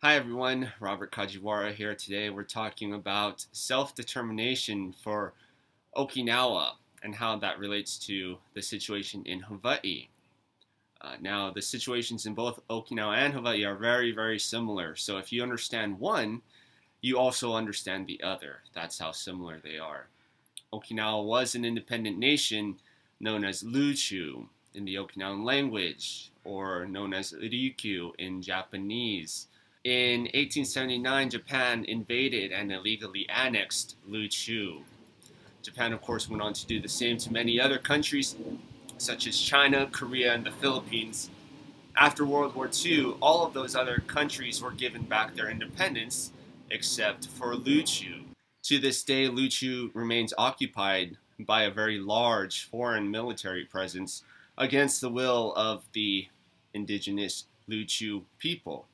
Hi everyone, Robert Kajiwara here. Today we're talking about self-determination for Okinawa and how that relates to the situation in Hawaii. Now, the situations in both Okinawa and Hawaii are very similar. So if you understand one, you also understand the other. That's how similar they are. Okinawa was an independent nation known as Ryukyu in the Okinawan language, or known as Ryukyu in Japanese. In 1879, Japan invaded and illegally annexed Ryukyu. Japan, of course, went on to do the same to many other countries, such as China, Korea, and the Philippines. After World War II, all of those other countries were given back their independence, except for Ryukyu. To this day, Ryukyu remains occupied by a very large foreign military presence against the will of the indigenous Ryukyu people.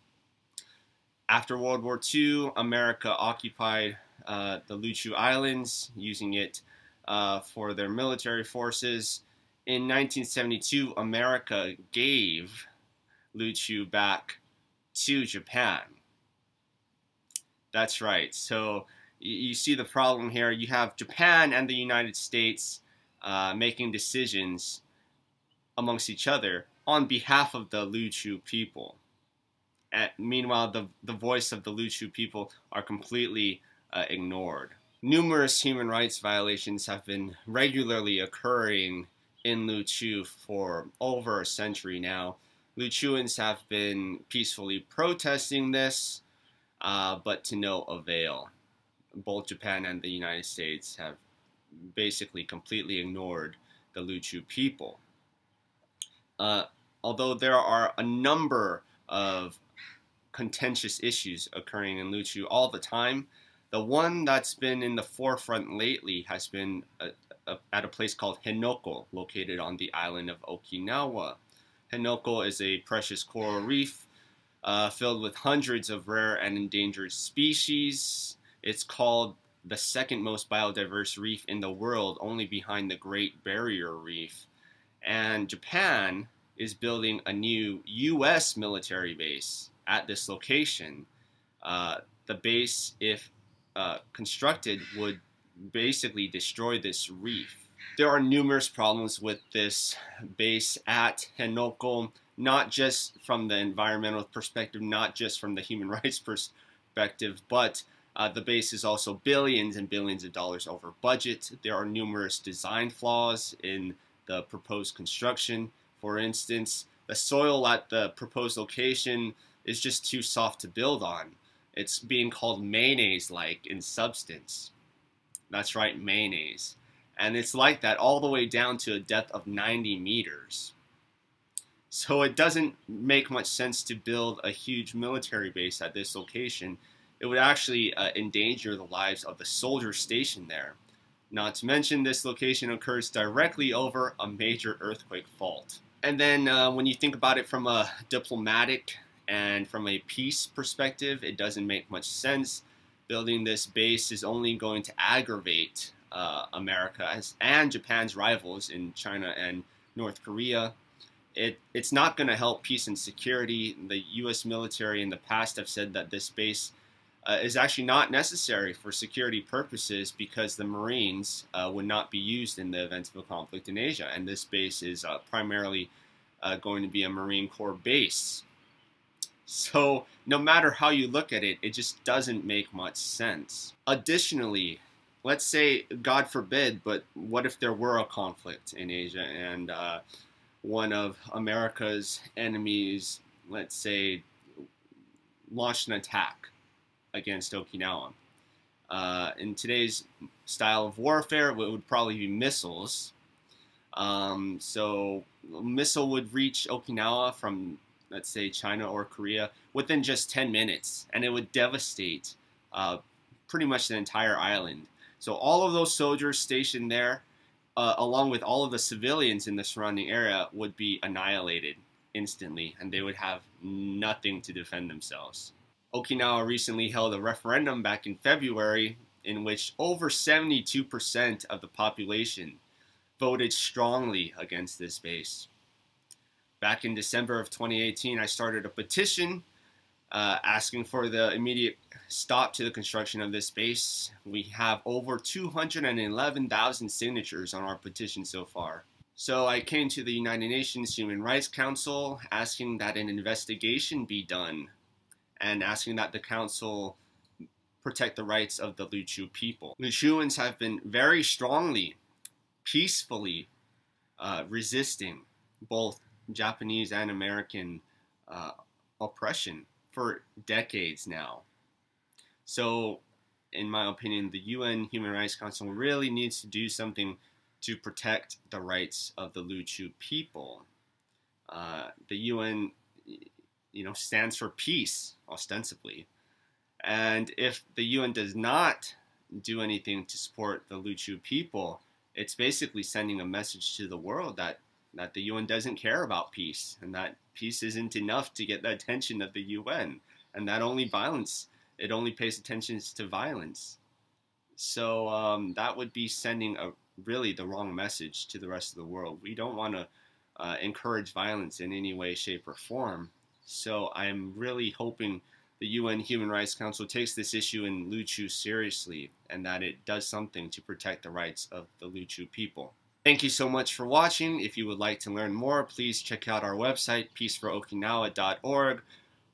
After World War II, America occupied the Ryukyu Islands, using it for their military forces. In 1972, America gave Ryukyu back to Japan. That's right. So you see the problem here. You have Japan and the United States making decisions amongst each other on behalf of the Ryukyu people. Meanwhile, the voice of the Ryukyu people are completely ignored. Numerous human rights violations have been regularly occurring in Ryukyu for over a century now. Ryukyuans have been peacefully protesting this, but to no avail. Both Japan and the United States have basically completely ignored the Ryukyu people. Although there are a number of contentious issues occurring in Ryukyu all the time, the one that's been in the forefront lately has been at a place called Henoko, located on the island of Okinawa. Henoko is a precious coral reef filled with hundreds of rare and endangered species. It's called the second most biodiverse reef in the world, only behind the Great Barrier Reef. And Japan is building a new U.S. military base at this location. The base, if constructed, would basically destroy this reef. There are numerous problems with this base at Henoko, not just from the environmental perspective, not just from the human rights perspective, but the base is also billions and billions of dollars over budget. There are numerous design flaws in the proposed construction. For instance, the soil at the proposed location is just too soft to build on. It's being called mayonnaise-like in substance. That's right, mayonnaise. And it's like that all the way down to a depth of 90 meters. So it doesn't make much sense to build a huge military base at this location. It would actually endanger the lives of the soldiers stationed there. Not to mention, this location occurs directly over a major earthquake fault. And then when you think about it from a diplomatic and from a peace perspective, it doesn't make much sense. Building this base is only going to aggravate America's and Japan's rivals in China and North Korea. It's not going to help peace and security. The U.S. military in the past have said that this base is actually not necessary for security purposes because the Marines would not be used in the event of a conflict in Asia, and this base is primarily going to be a Marine Corps base. So no matter how you look at it, it just doesn't make much sense. Additionally, let's say, God forbid, but what if there were a conflict in Asia and one of America's enemies, let's say, launched an attack against Okinawa? In today's style of warfare, it would probably be missiles. So a missile would reach Okinawa from, let's say, China or Korea within just 10 minutes, and it would devastate pretty much the entire island. So all of those soldiers stationed there, along with all of the civilians in the surrounding area, would be annihilated instantly, and they would have nothing to defend themselves. Okinawa recently held a referendum back in February in which over 72% of the population voted strongly against this base. Back in December of 2018, I started a petition asking for the immediate stop to the construction of this base. We have over 211,000 signatures on our petition so far. So I came to the United Nations Human Rights Council asking that an investigation be done and asking that the council protect the rights of the Ryukyu people. Ryukyuans have been very strongly, peacefully resisting both Japanese and American oppression for decades now. So, in my opinion, the UN Human Rights Council really needs to do something to protect the rights of the Ryukyu people. The UN, stands for peace, ostensibly. And if the UN does not do anything to support the Ryukyu people, it's basically sending a message to the world that the UN doesn't care about peace, and that peace isn't enough to get the attention of the UN, and that only pays attention to violence. So that would be sending really the wrong message to the rest of the world. We don't want to encourage violence in any way, shape, or form. So I'm really hoping the UN Human Rights Council takes this issue in Ryukyu seriously, and that it does something to protect the rights of the Ryukyu people. Thank you so much for watching. If you would like to learn more, please check out our website, peaceforokinawa.org.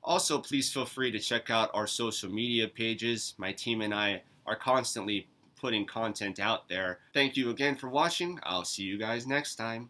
Also, please feel free to check out our social media pages. My team and I are constantly putting content out there. Thank you again for watching. I'll see you guys next time.